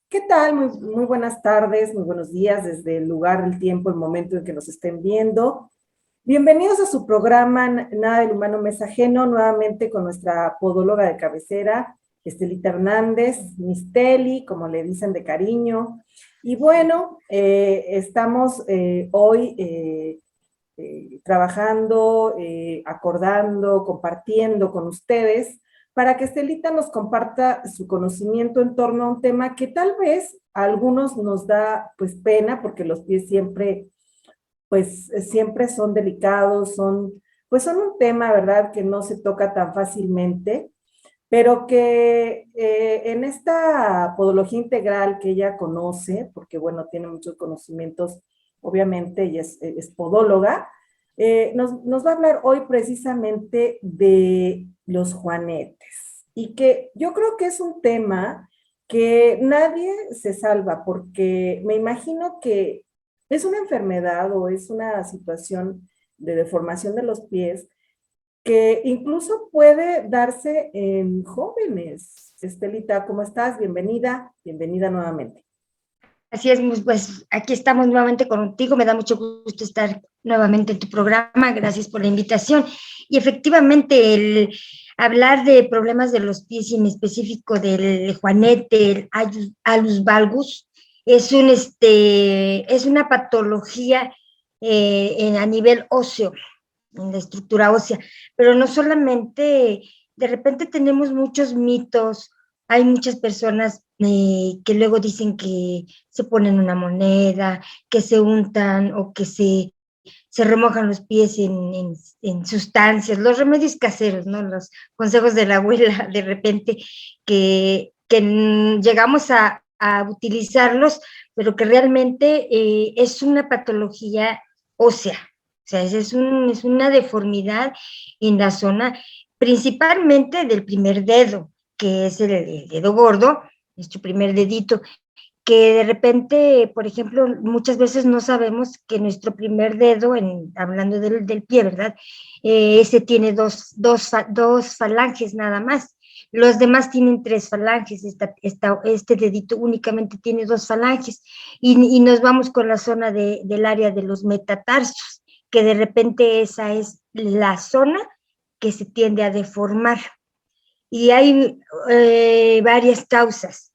¿Qué tal? Muy buenas tardes, muy buenos días desde el lugar, el tiempo, el momento en que nos estén viendo. Bienvenidos a su programa Nada del Humano Me es Ajeno, nuevamente con nuestra podóloga de cabecera, Estelita Hernández, Misteli, como le dicen de cariño. Y bueno, estamos hoy trabajando, acordando, compartiendo con ustedes para que Estelita nos comparta su conocimiento en torno a un tema que tal vez a algunos nos da pues pena porque los pies siempre pues siempre son delicados, son un tema, ¿verdad?, que no se toca tan fácilmente, pero que en esta podología integral que ella conoce, porque bueno, tiene muchos conocimientos, obviamente, y es podóloga, nos va a hablar hoy precisamente de los juanetes, y que yo creo que es un tema que nadie se salva, porque me imagino que es una enfermedad o es una situación de deformación de los pies que incluso puede darse en jóvenes. Estelita, ¿cómo estás? Bienvenida, bienvenida nuevamente. Así es, pues aquí estamos nuevamente contigo, me da mucho gusto estar nuevamente en tu programa, gracias por la invitación. Y efectivamente, el hablar de problemas de los pies y en específico del juanete, el alus valgus, es una patología a nivel óseo, en la estructura ósea, pero no solamente, de repente tenemos muchos mitos, hay muchas personas que luego dicen que se ponen una moneda, que se untan o que se remojan los pies en sustancias, los remedios caseros, ¿no? Los consejos de la abuela, de repente, que llegamos a utilizarlos, pero que realmente es una patología ósea. O sea, es una deformidad en la zona, principalmente del primer dedo, que es el dedo gordo, nuestro primer dedito, que de repente, por ejemplo, muchas veces no sabemos que nuestro primer dedo, hablando del pie, ¿verdad? Ese tiene dos falanges nada más. Los demás tienen tres falanges, este dedito únicamente tiene dos falanges, y nos vamos con la zona del área de los metatarsos, que de repente esa es la zona que se tiende a deformar. Y hay varias causas.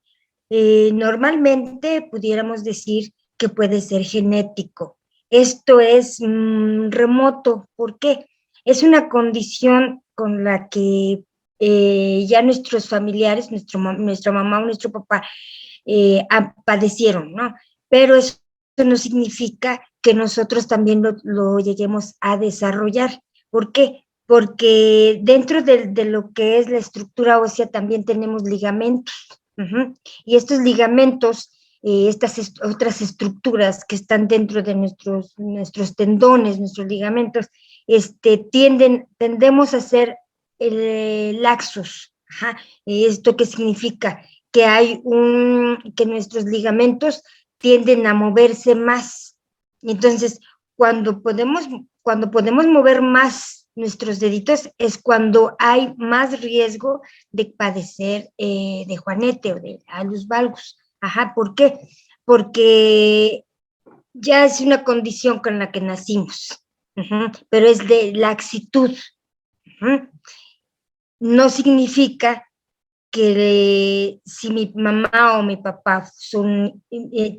Normalmente pudiéramos decir que puede ser genético. Esto es remoto. ¿Por qué? Es una condición con la que ya nuestros familiares, nuestra mamá o nuestro papá, padecieron, ¿no? Pero eso no significa que nosotros también lo lleguemos a desarrollar. ¿Por qué? Porque dentro de lo que es la estructura ósea también tenemos ligamentos. Y estos ligamentos, estas otras estructuras que están dentro de nuestros tendones, nuestros ligamentos, tendemos a ser laxos. Ajá. ¿Esto qué significa? Que nuestros ligamentos tienden a moverse más. Entonces, cuando podemos, cuando podemos mover más nuestros deditos es cuando hay más riesgo de padecer de juanete o de alus valgus. Ajá, ¿por qué? Porque ya es una condición con la que nacimos, pero es de laxitud. No significa que si mi mamá o mi papá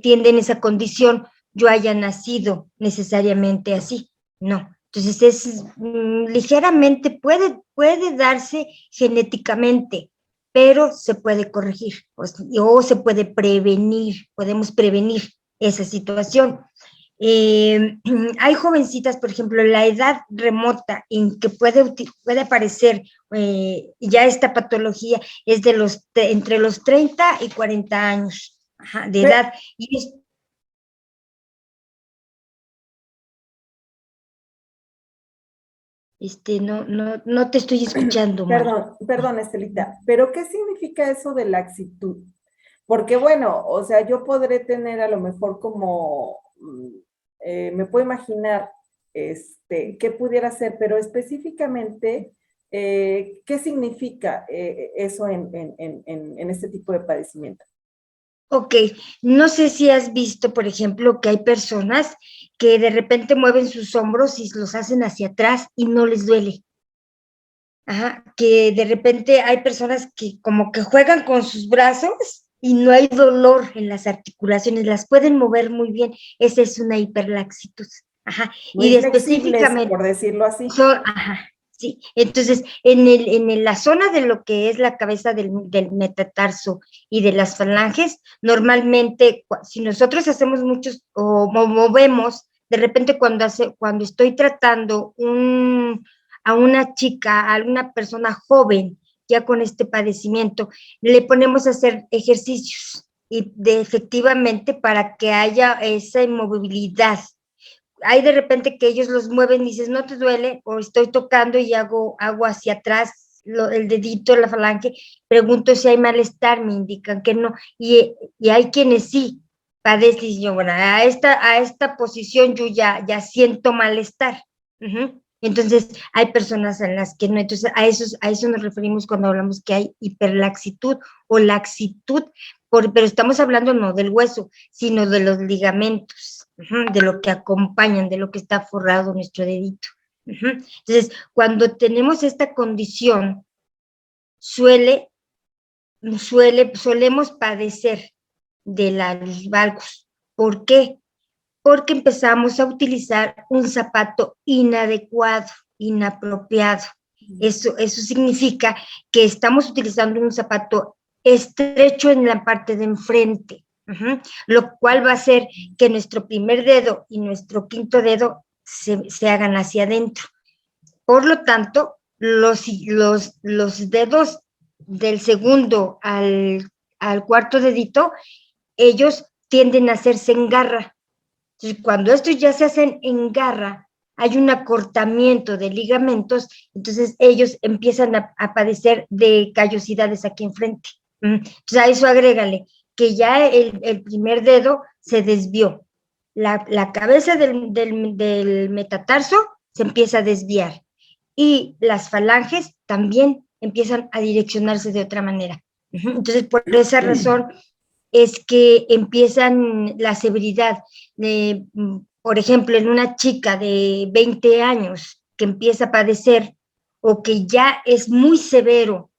tienden esa condición, yo haya nacido necesariamente así. No. Entonces, ligeramente puede darse genéticamente, pero se puede corregir o se puede prevenir, podemos prevenir esa situación. Hay jovencitas, por ejemplo, la edad remota en que puede aparecer ya esta patología es entre los 30 y 40 años, ajá, de Pe- edad. No te estoy escuchando, Mari. perdón, Estelita, pero ¿qué significa eso de laxitud? Porque bueno, o sea, yo podré tener a lo mejor como, me puedo imaginar qué pudiera ser, pero específicamente, ¿qué significa eso en este tipo de padecimiento? Ok, no sé si has visto, por ejemplo, que hay personas que de repente mueven sus hombros y los hacen hacia atrás y no les duele. Ajá, que de repente hay personas que como que juegan con sus brazos y no hay dolor en las articulaciones, las pueden mover muy bien. Esa es una hiperlaxitud. Ajá, Muy y flexibles, específicamente por decirlo así. ajá, sí. Entonces, la zona de lo que es la cabeza del metatarso y de las falanges, normalmente, si nosotros hacemos muchos o movemos, de repente cuando estoy tratando a una chica, a una persona joven, ya con este padecimiento, le ponemos a hacer ejercicios y efectivamente para que haya esa inmovilidad. Hay de repente que ellos los mueven y dices, no te duele, o estoy tocando y hago hacia atrás el dedito, la falange, pregunto si hay malestar, me indican que no, y hay quienes sí padecen, y yo, bueno, a esta posición yo ya siento malestar. Entonces, hay personas en las que no, entonces a eso nos referimos cuando hablamos que hay hiperlaxitud o laxitud, pero estamos hablando no del hueso, sino de los ligamentos, de lo que acompañan, de lo que está forrado nuestro dedito. Entonces, cuando tenemos esta condición, solemos padecer de los valgos. ¿Por qué? Porque empezamos a utilizar un zapato inadecuado, inapropiado. Eso significa que estamos utilizando un zapato estrecho en la parte de enfrente, lo cual va a hacer que nuestro primer dedo y nuestro quinto dedo se hagan hacia adentro. Por lo tanto, los dedos del segundo al cuarto dedito, ellos tienden a hacerse en garra. Entonces, cuando estos ya se hacen en garra, hay un acortamiento de ligamentos, entonces ellos empiezan a padecer de callosidades aquí enfrente. Entonces, a eso agrégale que ya el primer dedo se desvió. La cabeza del metatarso se empieza a desviar y las falanges también empiezan a direccionarse de otra manera. Entonces, por esa razón es que empiezan la severidad. Por ejemplo, en una chica de 20 años que empieza a padecer o que ya es muy severo,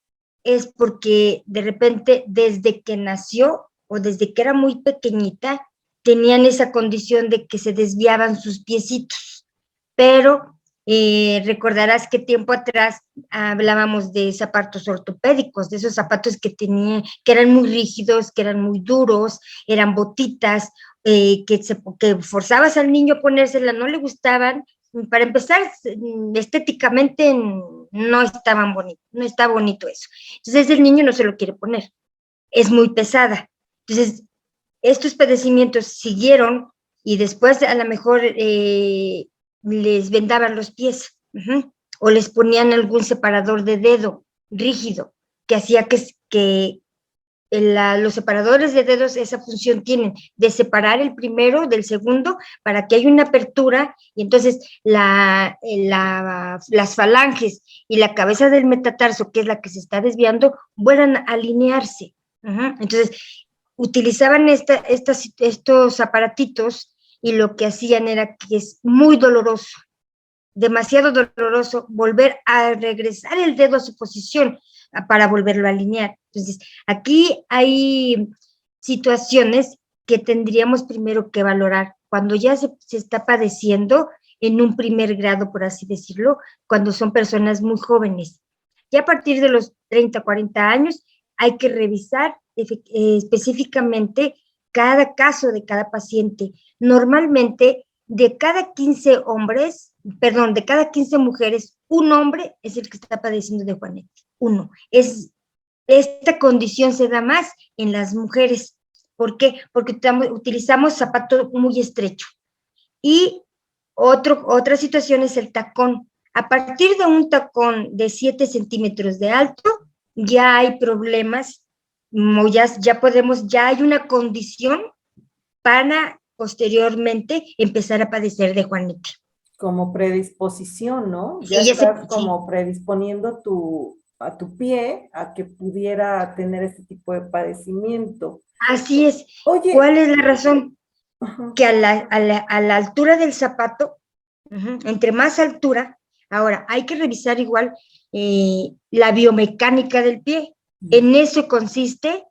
es porque de repente desde que nació o desde que era muy pequeñita, tenían esa condición de que se desviaban sus piecitos. Pero recordarás que tiempo atrás hablábamos de zapatos ortopédicos, de esos zapatos que eran muy rígidos, que eran muy duros, eran botitas, que forzabas al niño a ponérsela, no le gustaban. Para empezar, estéticamente no estaban bonitos, no está bonito eso. Entonces el niño no se lo quiere poner, es muy pesada. Entonces, estos padecimientos siguieron y después a lo mejor les vendaban los pies o les ponían algún separador de dedo rígido que hacía que los separadores de dedos esa función tienen de separar el primero del segundo para que haya una apertura y entonces las falanges y la cabeza del metatarso, que es la que se está desviando, vuelvan a alinearse. Entonces, utilizaban estos aparatitos y lo que hacían era que es muy doloroso, demasiado doloroso volver a regresar el dedo a su posición para volverlo a alinear. Entonces, aquí hay situaciones que tendríamos primero que valorar cuando ya se está padeciendo en un primer grado, por así decirlo, cuando son personas muy jóvenes. Ya a partir de los 30, 40 años, hay que revisar específicamente cada caso de cada paciente. Normalmente, de cada 15 hombres, perdón, de cada 15 mujeres, un hombre es el que está padeciendo de Juanete. Uno. Esta condición se da más en las mujeres. ¿Por qué? Porque utilizamos zapato muy estrecho. Y otra situación es el tacón. A partir de un tacón de 7 centímetros de alto, ya hay problemas, ya hay una condición para posteriormente empezar a padecer de Juanete. Como predisposición, ¿no? Ya Sí, estás como predisponiendo a tu pie a que pudiera tener este tipo de padecimiento. Así es. Oye, ¿Cuál es la razón? ajá, Que a la altura del zapato, entre más altura, ahora hay que revisar igual la biomecánica del pie. En eso consiste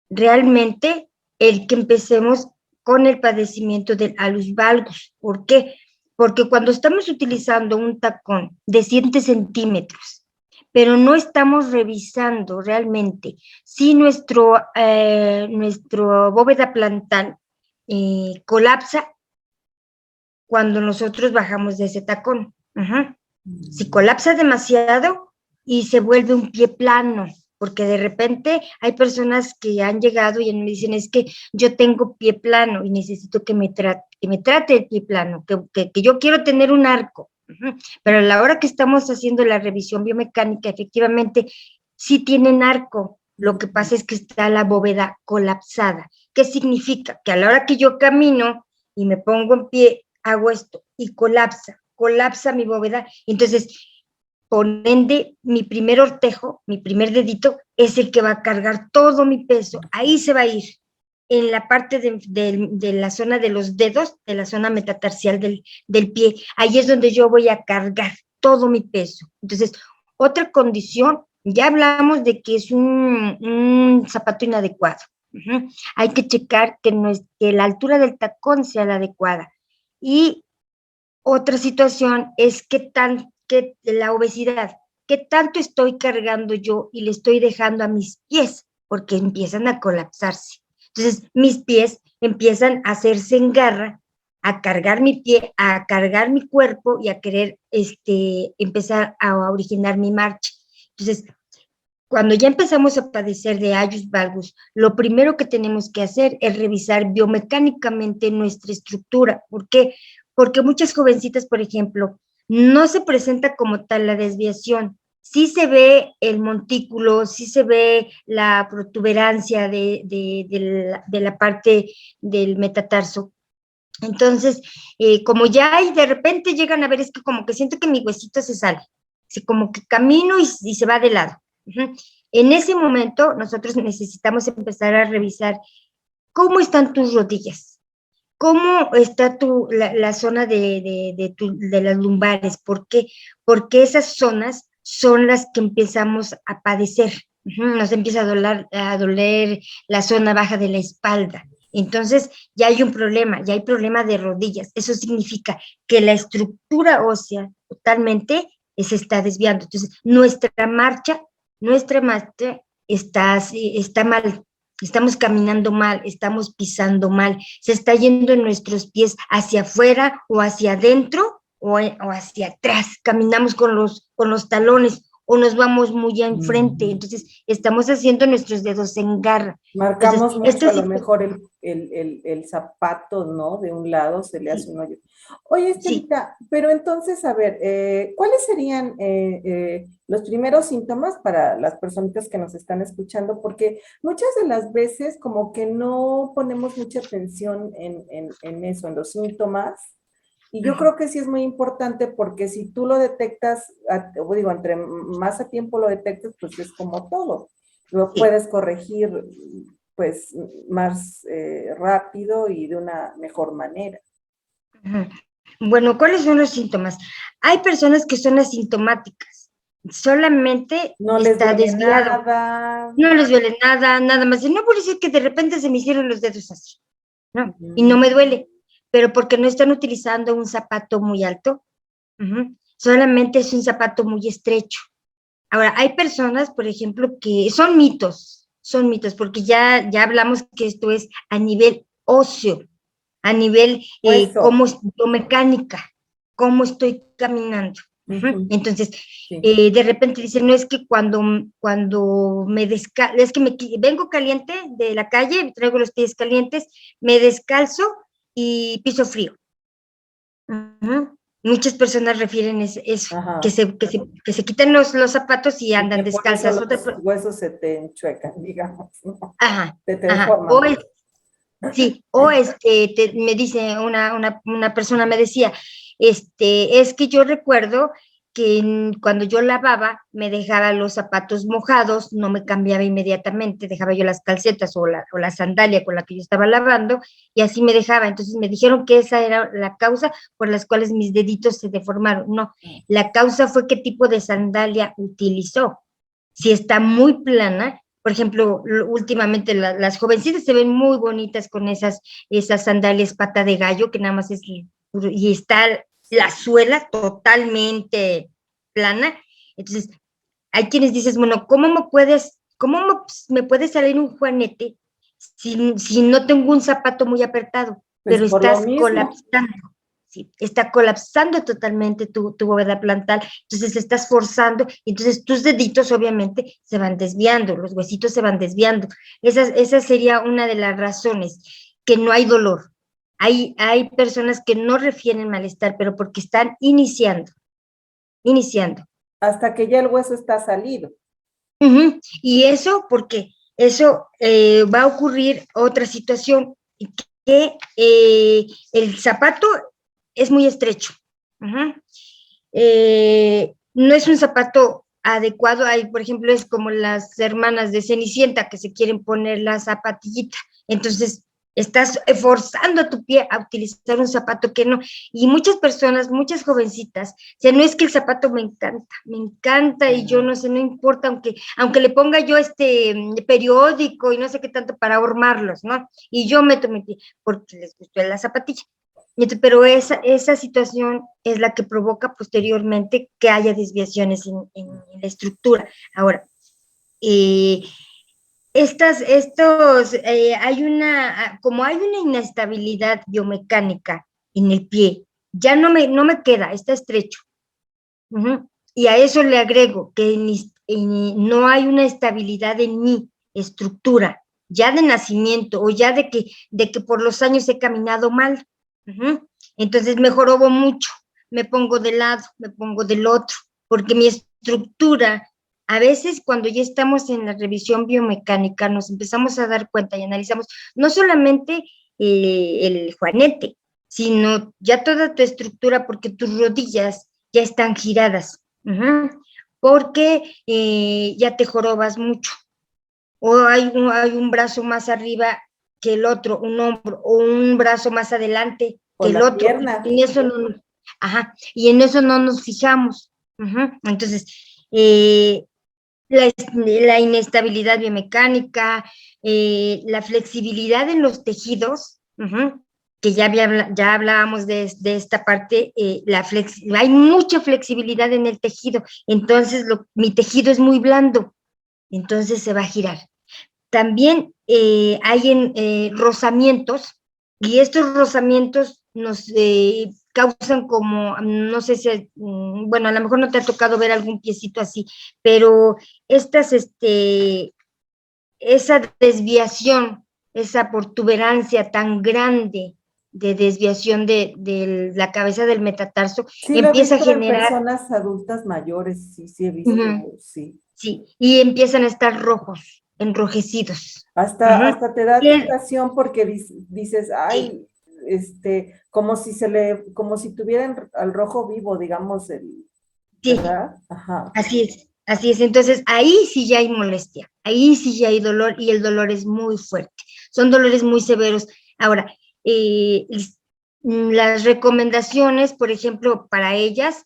realmente el que empecemos con el padecimiento del alus valgus. ¿Por qué? Porque cuando estamos utilizando un tacón de 7 centímetros, pero no estamos revisando realmente si nuestro bóveda plantar colapsa cuando nosotros bajamos de ese tacón. Si colapsa demasiado y se vuelve un pie plano, porque de repente hay personas que han llegado y me dicen, es que yo tengo pie plano y necesito que me trate el pie plano, que yo quiero tener un arco. Pero a la hora que estamos haciendo la revisión biomecánica, efectivamente, sí tienen arco. Lo que pasa es que está la bóveda colapsada. ¿Qué significa? Que a la hora que yo camino y me pongo en pie, hago esto y colapsa mi bóveda. Entonces, por ende, mi primer ortejo, mi primer dedito, es el que va a cargar todo mi peso. Ahí se va a ir. En la parte de la zona de los dedos, de la zona metatarsial del pie, ahí es donde yo voy a cargar todo mi peso. Entonces, otra condición, ya hablamos de que es un zapato inadecuado. Hay que checar que la altura del tacón sea la adecuada. Y otra situación es que la obesidad, qué tanto estoy cargando yo y le estoy dejando a mis pies, porque empiezan a colapsarse. Entonces, mis pies empiezan a hacerse en garra, a cargar mi pie, a cargar mi cuerpo y a querer empezar a originar mi marcha. Entonces, cuando ya empezamos a padecer de Agius valgus, lo primero que tenemos que hacer es revisar biomecánicamente nuestra estructura. ¿Por qué? Porque muchas jovencitas, por ejemplo, no se presenta como tal la desviación. Sí se ve el montículo, sí se ve la protuberancia de la parte del metatarso. Entonces, como ya hay, de repente llegan a ver, es que como que siento que mi huesito se sale, como que camino y se va de lado. En ese momento, nosotros necesitamos empezar a revisar cómo están tus rodillas, cómo está la zona de las lumbares. ¿Por qué? Porque esas zonas son las que empezamos a padecer. Nos empieza a doler la zona baja de la espalda. Entonces, ya hay un problema, ya hay problema de rodillas. Eso significa que la estructura ósea totalmente se está desviando. Entonces, nuestra marcha está mal. Estamos caminando mal, estamos pisando mal, se está yendo en nuestros pies hacia afuera o hacia adentro o hacia atrás. Caminamos con los talones o nos vamos muy enfrente. Entonces, estamos haciendo nuestros dedos en garra. Marcamos Entonces, mucho a lo mejor el zapato, ¿no? De un lado se le hace un hoyo. Oye, Estelita, sí. Pero entonces, a ver, ¿cuáles serían los primeros síntomas para las personitas que nos están escuchando? Porque muchas de las veces como que no ponemos mucha atención en eso, en los síntomas. Y yo creo que sí es muy importante porque si tú lo detectas, o digo, entre más a tiempo lo detectas, pues es como todo. Lo puedes corregir pues más rápido y de una mejor manera. Bueno, ¿cuáles son los síntomas? Hay personas que son asintomáticas, solamente no está desviado. Nada. No les duele nada, nada más. Y no puede ser que de repente se me hicieron los dedos así, ¿no? Y no me duele, pero porque no están utilizando un zapato muy alto, solamente es un zapato muy estrecho. Ahora, hay personas, por ejemplo, que son mitos, porque ya hablamos que esto es a nivel óseo, a nivel como biomecánica, cómo estoy caminando. Entonces, sí. De repente dicen, no, es que cuando es que vengo caliente de la calle, traigo los pies calientes, me descalzo y piso frío. Muchas personas refieren eso, que se quitan los zapatos y andan descalzas. Los huesos se te enchuecan, digamos, ¿no? Ajá, te deforman. Sí, o me dice una persona, me decía, es que yo recuerdo que cuando yo lavaba me dejaba los zapatos mojados, no me cambiaba inmediatamente, dejaba yo las calcetas o la sandalia con la que yo estaba lavando y así me dejaba. Entonces me dijeron que esa era la causa por las cuales mis deditos se deformaron. No, la causa fue qué tipo de sandalia utilizó. Si está muy plana, por ejemplo, últimamente las jovencitas se ven muy bonitas con esas sandalias pata de gallo, que nada más es, y está la suela totalmente plana. Entonces, hay quienes dicen, bueno, cómo me puede salir un juanete si no tengo un zapato muy apretado? Pues Pero por lo estás mismo. colapsando. Sí, está colapsando totalmente tu bóveda plantar, entonces estás forzando, y entonces tus deditos obviamente se van desviando, los huesitos se van desviando. Esa sería una de las razones, que no hay dolor. Hay personas que no refieren malestar, pero porque están iniciando. Hasta que ya el hueso está salido. Y eso porque eso va a ocurrir otra situación, que el zapato es muy estrecho. No es un zapato adecuado. Hay, por ejemplo, es como las hermanas de Cenicienta que se quieren poner la zapatillita. Entonces, estás forzando a tu pie a utilizar un zapato que no. Y muchas personas, muchas jovencitas, o sea, no es que el zapato me encanta y yo no sé, no importa, aunque le ponga yo periódico y no sé qué tanto para ahormarlos, ¿no? Y yo meto mi pie porque les gustó la zapatilla. Pero esa situación es la que provoca posteriormente que haya desviaciones en la estructura. Ahora, eh, como hay una inestabilidad biomecánica en el pie, ya no me queda, está estrecho. Y a eso le agrego que no hay una estabilidad en mi estructura, ya de nacimiento o ya de que por los años he caminado mal. Entonces me jorobo mucho, me pongo de lado, me pongo del otro, porque mi estructura, a veces cuando ya estamos en la revisión biomecánica, nos empezamos a dar cuenta y analizamos no solamente el juanete, sino ya toda tu estructura, porque tus rodillas ya están giradas, porque ya te jorobas mucho, o hay un brazo más arriba que el otro, un hombro, o un brazo más adelante O que el la otro, pierna. y en eso no nos fijamos. Entonces, la inestabilidad biomecánica, la flexibilidad en los tejidos, que ya hablábamos de esta parte, hay mucha flexibilidad en el tejido, entonces mi tejido es muy blando, entonces se va a girar. También hay rozamientos, y estos rozamientos nos causan como, no sé si, bueno, a lo mejor no te ha tocado ver algún piecito así, pero esa desviación, esa protuberancia tan grande de desviación de la cabeza del metatarso, Sí, lo he empieza a visto en generar, personas adultas mayores, sí, sí he visto, sí. sí, y empiezan a estar rojos, enrojecidos. Hasta te da Bien, tentación porque dices, sí, ay, como si tuvieran al rojo vivo, digamos, sí, ¿verdad? Ajá. así es, así es. Entonces, ahí sí ya hay molestia, ahí sí ya hay dolor, y el dolor es muy fuerte. Son dolores muy severos. Ahora, las recomendaciones, por ejemplo, para ellas,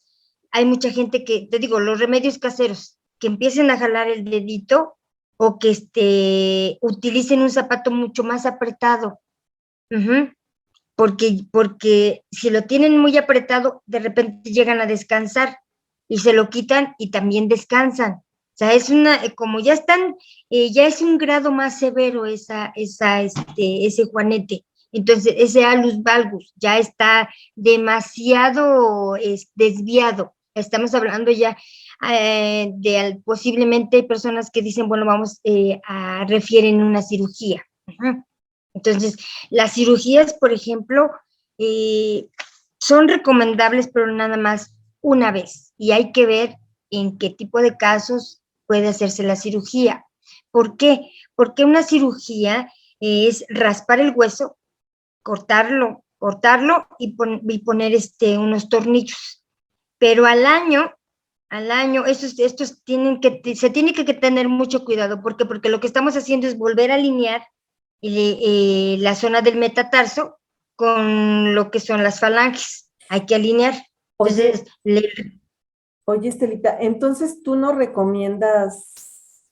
hay mucha gente que, te digo, los remedios caseros, que empiecen a jalar el dedito, o que utilicen un zapato mucho más apretado. Porque si lo tienen muy apretado, de repente llegan a descansar y se lo quitan y también descansan. O sea, como ya están, ya es un grado más severo ese juanete. Entonces, ese alus valgus ya está demasiado desviado. Estamos hablando ya posiblemente personas que dicen, bueno, refieren una cirugía. Entonces, las cirugías, por ejemplo, son recomendables, pero nada más una vez. Y hay que ver en qué tipo de casos puede hacerse la cirugía. ¿Por qué? Porque una cirugía es raspar el hueso, cortarlo y poner unos tornillos. Pero al año al año. Estos se tiene que tener mucho cuidado. ¿Por qué? Porque lo que estamos haciendo es volver a alinear la zona del metatarso con lo que son las falanges. Hay que alinear. Entonces, oye, Estelita, entonces tú no recomiendas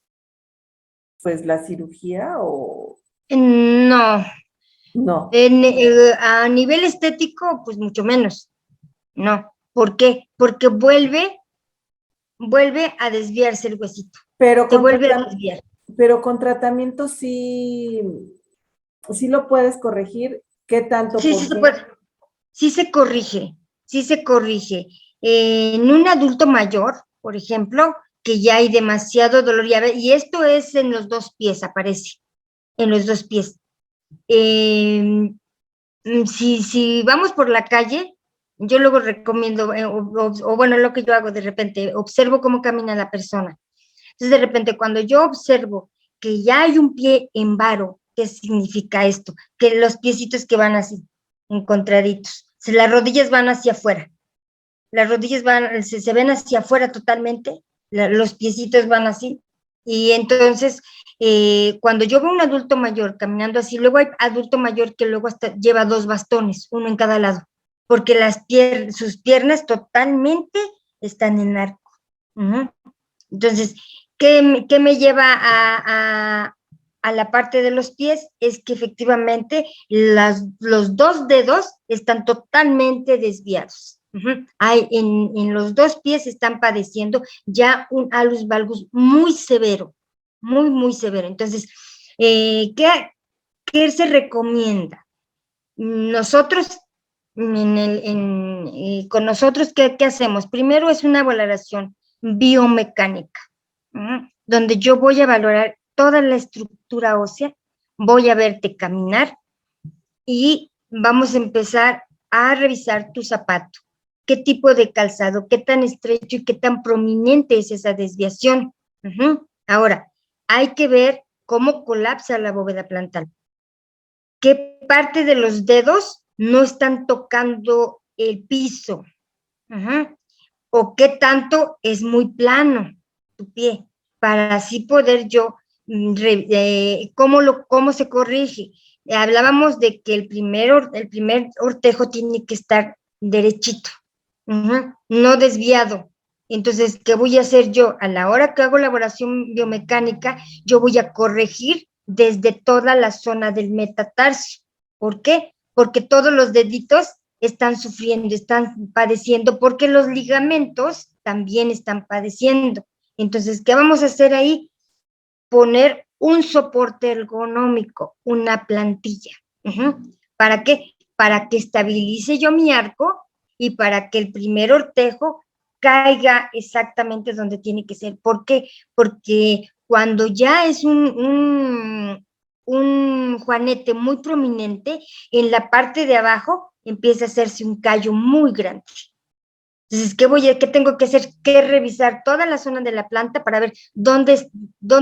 pues la cirugía o no. no. A nivel estético, pues mucho menos. No. ¿Por qué? Porque vuelve a desviarse el huesito. Pero Se con, vuelve a desviar. pero con tratamiento sí, sí lo puedes corregir. ¿Qué tanto? Sí, sí se Porque puede. Sí se corrige, sí se corrige. En un adulto mayor, por ejemplo, que ya hay demasiado dolor, y esto es en los dos pies, aparece, en los dos pies. Si vamos por la calle, yo luego recomiendo, o bueno, lo que yo hago de repente, observo cómo camina la persona. Entonces, de repente, cuando yo observo que ya hay un pie en varo, ¿qué significa esto? Que los piecitos que van así, encontraditos, las rodillas van hacia afuera, las rodillas se ven hacia afuera totalmente, los piecitos van así, y entonces, cuando yo veo un adulto mayor caminando así, luego hay adulto mayor que luego hasta lleva 2 bastones, uno en cada lado, porque sus piernas totalmente están en arco. Entonces, ¿qué me lleva a la parte de los pies? Es que efectivamente los 2 dedos están totalmente desviados. En los 2 pies están padeciendo ya un alus valgus muy severo, muy, muy severo. Entonces, ¿qué se recomienda? Nosotros, con nosotros, ¿qué hacemos? Primero es una valoración biomecánica, donde yo voy a valorar toda la estructura ósea, voy a verte caminar y vamos a empezar a revisar tu zapato. ¿Qué tipo de calzado? ¿Qué tan estrecho y qué tan prominente es esa desviación? Ahora, hay que ver cómo colapsa la bóveda plantar. ¿Qué parte de los dedos no están tocando el piso? O qué tanto es muy plano tu pie, para así poder yo, cómo se corrige. Hablábamos de que el primer ortejo tiene que estar derechito, no desviado. Entonces, ¿qué voy a hacer yo? A la hora que hago elaboración biomecánica, yo voy a corregir desde toda la zona del metatarso. ¿Por qué? Porque todos los deditos están sufriendo, están padeciendo, porque los ligamentos también están padeciendo. Entonces, ¿qué vamos a hacer ahí? Poner un soporte ergonómico, una plantilla. ¿Para qué? Para que estabilice yo mi arco y para que el primer ortejo caiga exactamente donde tiene que ser. ¿Por qué? Porque cuando ya es un juanete muy prominente, en la parte de abajo empieza a hacerse un callo muy grande. Entonces, ¿qué tengo que hacer? Que revisar toda la zona de la planta para ver dónde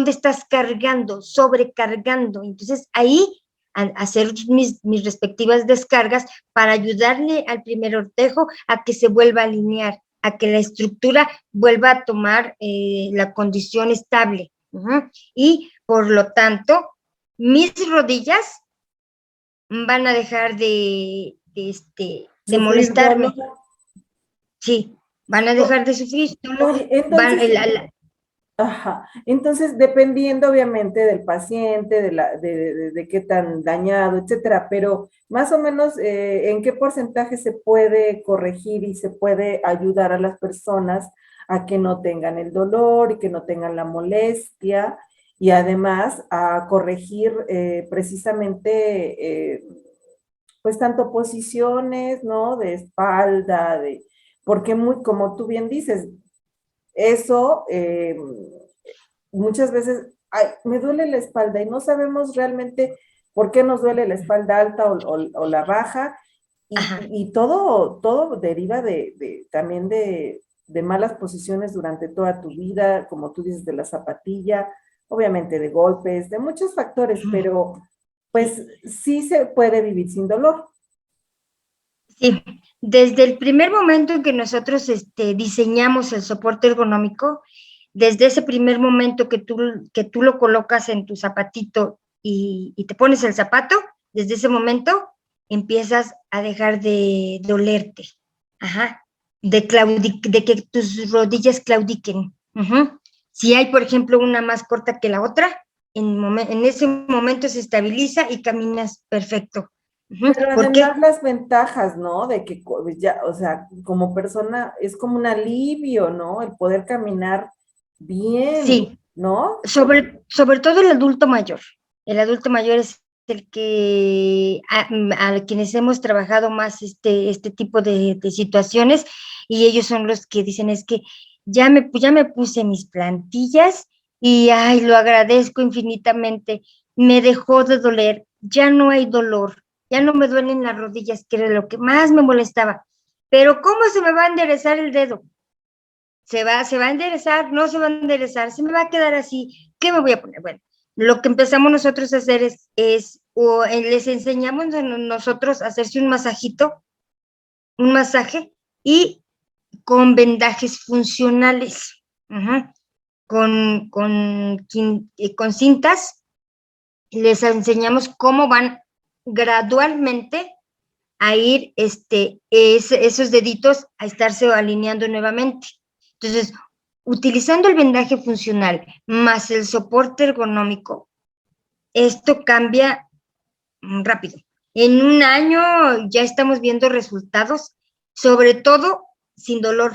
estás cargando, sobrecargando. Entonces, ahí hacer mis respectivas descargas para ayudarle al primer ortejo a que se vuelva a alinear, a que la estructura vuelva a tomar la condición estable. Y, por lo tanto, mis rodillas van a dejar de molestarme. dolor. Sí, van a dejar de sufrir, Oye, entonces, van, ajá. Entonces, dependiendo obviamente del paciente, de qué tan dañado, etcétera, pero más o menos, ¿en qué porcentaje se puede corregir y se puede ayudar a las personas a que no tengan el dolor y que no tengan la molestia y además a corregir precisamente, pues tanto posiciones, ¿no? De espalda, porque muy, como tú bien dices, eso muchas veces, ay, me duele la espalda y no sabemos realmente por qué nos duele la espalda alta o la baja y todo deriva también de malas posiciones durante toda tu vida, como tú dices, de la zapatilla, obviamente de golpes, de muchos factores, pero pues sí se puede vivir sin dolor. Sí, desde el primer momento en que nosotros diseñamos el soporte ergonómico, desde ese primer momento que tú lo colocas en tu zapatito y te pones el zapato, desde ese momento empiezas a dejar de dolerte, ajá, de que tus rodillas claudiquen. Ujú. Si hay, por ejemplo, una más corta que la otra, en ese momento se estabiliza y caminas perfecto. Ujú. Pero ¿Por qué? además las ventajas, ¿no? De que ya, o sea, como persona es como un alivio, ¿no? El poder caminar bien, Sí, ¿no? sobre todo el adulto mayor. El adulto mayor es el que a quienes hemos trabajado más este tipo de situaciones, y ellos son los que dicen es que ya me puse mis plantillas y ay, lo agradezco infinitamente, me dejó de doler, ya no hay dolor, ya no me duelen las rodillas, que era lo que más me molestaba. Pero ¿cómo se me va a enderezar el dedo? Se va a enderezar, no se va a enderezar, se me va a quedar así, ¿qué me voy a poner? Bueno, lo que empezamos nosotros a hacer les enseñamos a nosotros a hacerse un masajito, un masaje, y con vendajes funcionales, uh-huh, con cintas, les enseñamos cómo van gradualmente a ir esos deditos a estarse alineando nuevamente. Entonces, utilizando el vendaje funcional más el soporte ergonómico, esto cambia rápido. En un año ya estamos viendo resultados, sobre todo sin dolor.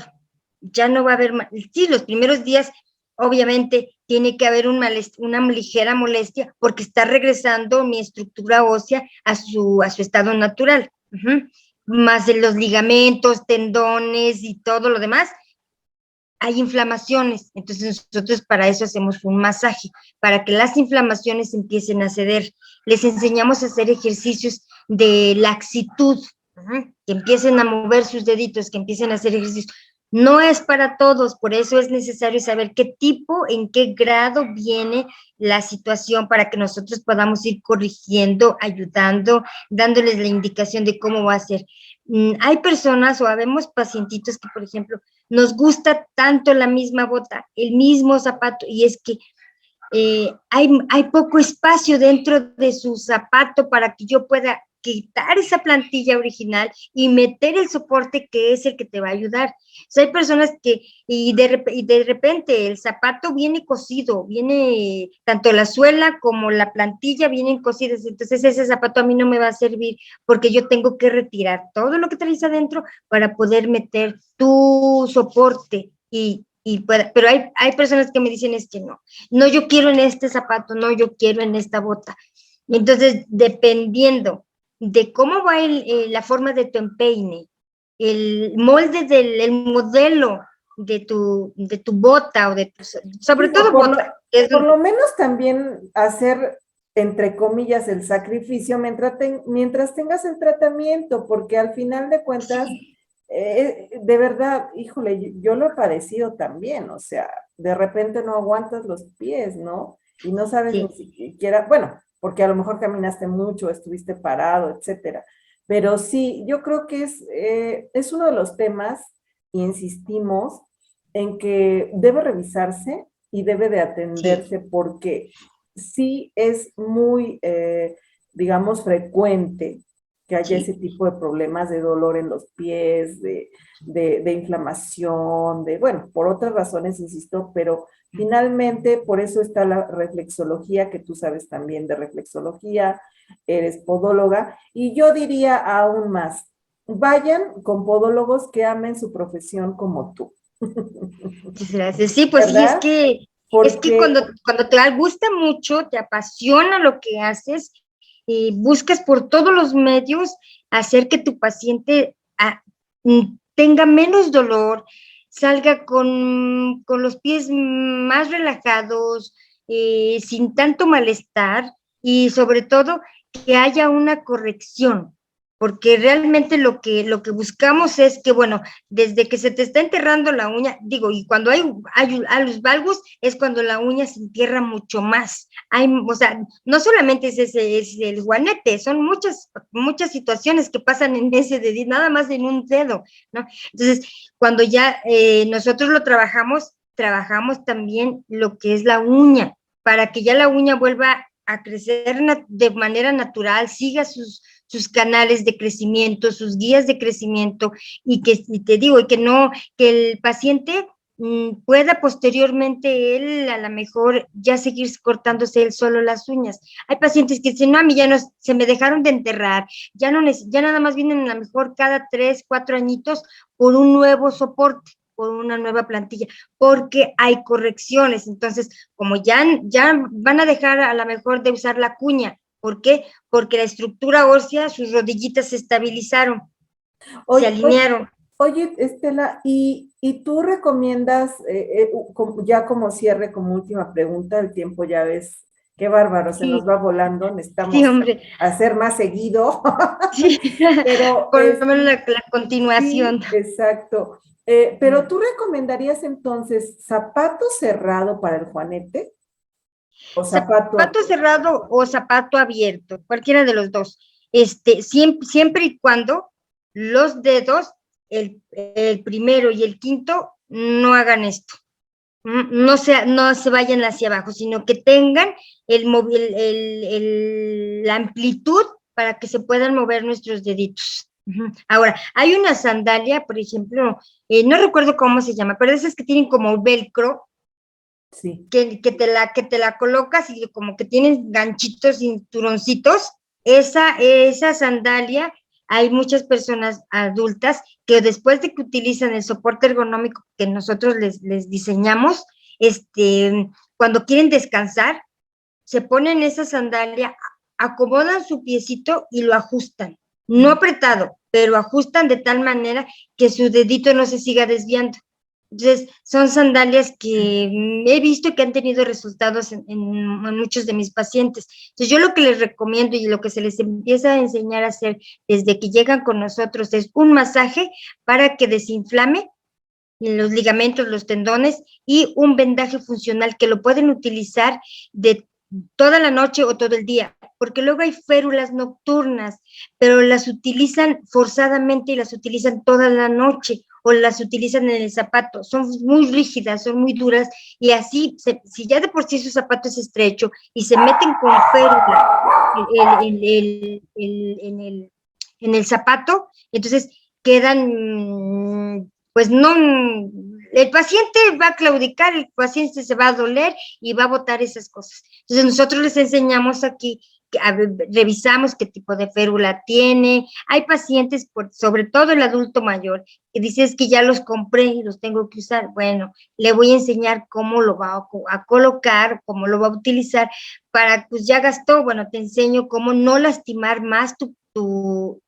Ya no va a haber, sí, los primeros días obviamente tiene que haber una ligera molestia porque está regresando mi estructura ósea a su estado natural. Uh-huh. Más de los ligamentos, tendones y todo lo demás, hay inflamaciones. Entonces nosotros para eso hacemos un masaje, para que las inflamaciones empiecen a ceder. Les enseñamos a hacer ejercicios de laxitud, uh-huh, que empiecen a mover sus deditos, que empiecen a hacer ejercicios. No es para todos, por eso es necesario saber qué tipo, en qué grado viene la situación para que nosotros podamos ir corrigiendo, ayudando, dándoles la indicación de cómo va a ser. Hay personas o habemos pacientitos que, por ejemplo, nos gusta tanto la misma bota, el mismo zapato, y es que hay poco espacio dentro de su zapato para que yo pueda quitar esa plantilla original y meter el soporte que es el que te va a ayudar. O sea, hay personas que, y de repente el zapato viene cosido, viene tanto la suela como la plantilla vienen cosidas, entonces ese zapato a mí no me va a servir porque yo tengo que retirar todo lo que traes adentro para poder meter tu soporte pero hay personas que me dicen es que no, yo quiero en este zapato, no, yo quiero en esta bota. Entonces, dependiendo de cómo va la forma de tu empeine, el molde el modelo de tu bota o sobre Digo, todo bota, que es por lo menos también hacer, entre comillas, el sacrificio mientras tengas el tratamiento, porque al final de cuentas, sí, de verdad, híjole, yo lo he padecido también, o sea, de repente no aguantas los pies, ¿no? Y no sabes ni sí, siquiera, bueno, porque a lo mejor caminaste mucho, estuviste parado, etcétera. Pero sí, yo creo que es uno de los temas, insistimos, en que debe revisarse y debe de sí, atenderse porque sí es muy, digamos, frecuente que haya ese sí, tipo de problemas de dolor en los pies, de inflamación, bueno, por otras razones, insisto, pero finalmente por eso está la reflexología, que tú sabes también de reflexología, eres podóloga, y yo diría aún más, vayan con podólogos que amen su profesión como tú. muchas gracias. Sí, pues sí, ¿Verdad? es que Porque cuando te gusta mucho, te apasiona lo que haces, buscas por todos los medios hacer que tu paciente tenga menos dolor, salga con los pies más relajados, sin tanto malestar y sobre todo que haya una corrección, porque realmente lo que buscamos es que, bueno, desde que se te está enterrando la uña, digo, y cuando hay alus valgus, es cuando la uña se entierra mucho más. O sea, no solamente es el juanete, son muchas situaciones que pasan en ese dedito, nada más en un dedo, ¿no? Entonces, cuando ya nosotros lo trabajamos también lo que es la uña, para que ya la uña vuelva a crecer de manera natural, siga sus canales de crecimiento, sus guías de crecimiento, y te digo, y que el paciente pueda posteriormente él a lo mejor ya seguir cortándose él solo las uñas. Hay pacientes que dicen, no, a mí ya no, se me dejaron de enterrar, ya nada más vienen a lo mejor cada 3, 4 añitos por un nuevo soporte, por una nueva plantilla, porque hay correcciones. Entonces, como ya van a dejar a lo mejor de usar la cuña. ¿Por qué? Porque la estructura ósea, sus rodillitas se estabilizaron, se alinearon. Oye, Estela, ¿y tú recomiendas, ya como cierre, como última pregunta, el tiempo ya ves, qué bárbaro, se nos va volando, necesitamos hacer más seguido, sí. pero por lo menos la continuación. Sí, exacto. Pero ¿tú recomendarías entonces zapato cerrado para el juanete? ¿O zapato cerrado o zapato abierto, cualquiera de los dos. Siempre y cuando los dedos, el primero y el quinto, no hagan esto. No se vayan hacia abajo, sino que tengan la amplitud para que se puedan mover nuestros deditos. Ahora, hay una sandalia, por ejemplo, no recuerdo cómo se llama, pero esas que tienen como velcro, sí. que te la colocas y como que tienen ganchitos, cinturoncitos. Esa sandalia, hay muchas personas adultas que después de que utilizan el soporte ergonómico que nosotros les diseñamos, cuando quieren descansar, se ponen esa sandalia, acomodan su piecito y lo ajustan. No apretado, pero ajustan de tal manera que su dedito no se siga desviando. Entonces, son sandalias que he visto que han tenido resultados en muchos de mis pacientes. Entonces, yo lo que les recomiendo y lo que se les empieza a enseñar a hacer desde que llegan con nosotros es un masaje para que desinflame los ligamentos, los tendones, y un vendaje funcional que lo pueden utilizar de toda la noche o todo el día, porque luego hay férulas nocturnas, pero las utilizan forzadamente y las utilizan toda la noche, o las utilizan en el zapato, son muy rígidas, son muy duras, y así, si ya de por sí su zapato es estrecho, y se meten con férula en el zapato, entonces quedan, pues no, el paciente va a claudicar, el paciente se va a doler y va a botar esas cosas. Entonces nosotros les enseñamos aquí, revisamos qué tipo de férula tiene. Hay pacientes, sobre todo el adulto mayor, que dice es que ya los compré y los tengo que usar. Bueno, le voy a enseñar cómo lo va a colocar, cómo lo va a utilizar, para, pues ya gastó, bueno, te enseño cómo no lastimar más tus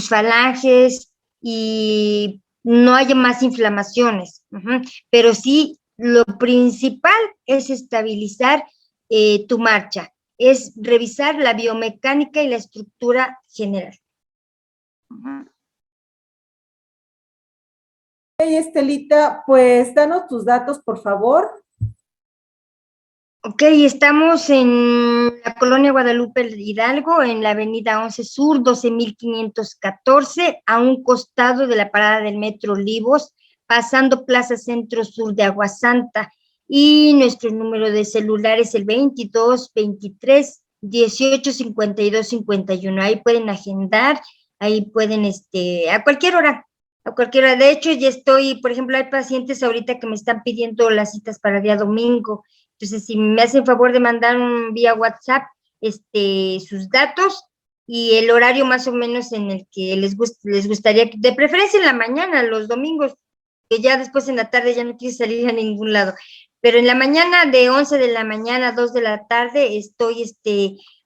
falanges y no haya más inflamaciones. Pero sí, lo principal es estabilizar tu marcha, es revisar la biomecánica y la estructura general. Hey, Estelita, pues danos tus datos, por favor. Ok, estamos en la colonia Guadalupe Hidalgo, en la avenida 11 Sur, 12.514, a un costado de la parada del Metro Olivos, pasando Plaza Centro Sur de Aguasanta, y nuestro número de celular es el 22 23 18 52 51. Ahí pueden agendar, ahí pueden, a cualquier hora. De hecho, ya estoy, por ejemplo, hay pacientes ahorita que me están pidiendo las citas para el día domingo. Entonces, si me hacen favor de mandar vía WhatsApp sus datos y el horario más o menos en el que les gustaría, de preferencia en la mañana, los domingos, que ya después en la tarde ya no quiero salir a ningún lado. Pero en la mañana, de 11 de la mañana a 2 de la tarde, estoy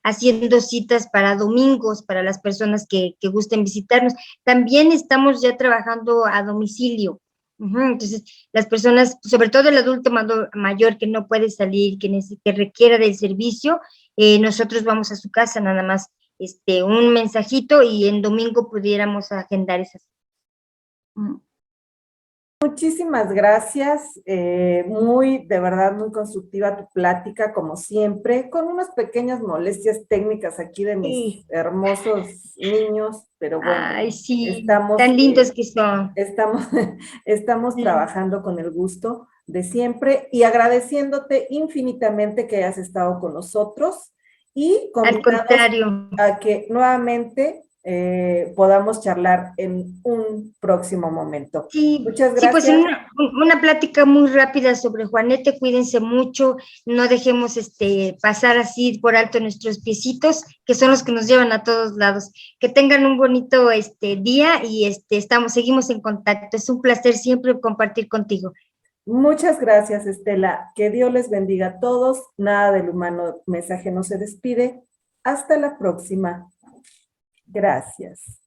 haciendo citas para domingos, para las personas que gusten visitarnos. También estamos ya trabajando a domicilio. Entonces, las personas, sobre todo el adulto mayor que no puede salir, que requiera del servicio, nosotros vamos a su casa, nada más un mensajito y en domingo pudiéramos agendar esas. Muchísimas gracias, de verdad, muy constructiva tu plática, como siempre, con unas pequeñas molestias técnicas aquí de mis hermosos niños, pero bueno, ay, sí, estamos, tan lindos que son. estamos, estamos trabajando con el gusto de siempre y agradeciéndote infinitamente que hayas estado con nosotros y Al convidados contrario. a que nuevamente podamos charlar en un próximo momento. Sí, Muchas sí, pues gracias. una plática muy rápida sobre Juanete, cuídense mucho, no dejemos pasar así por alto nuestros piecitos, que son los que nos llevan a todos lados. Que tengan un bonito día y seguimos en contacto. Es un placer siempre compartir contigo. Muchas gracias, Estela. Que Dios les bendiga a todos. Nada del humano mensaje no se despide. Hasta la próxima. Gracias.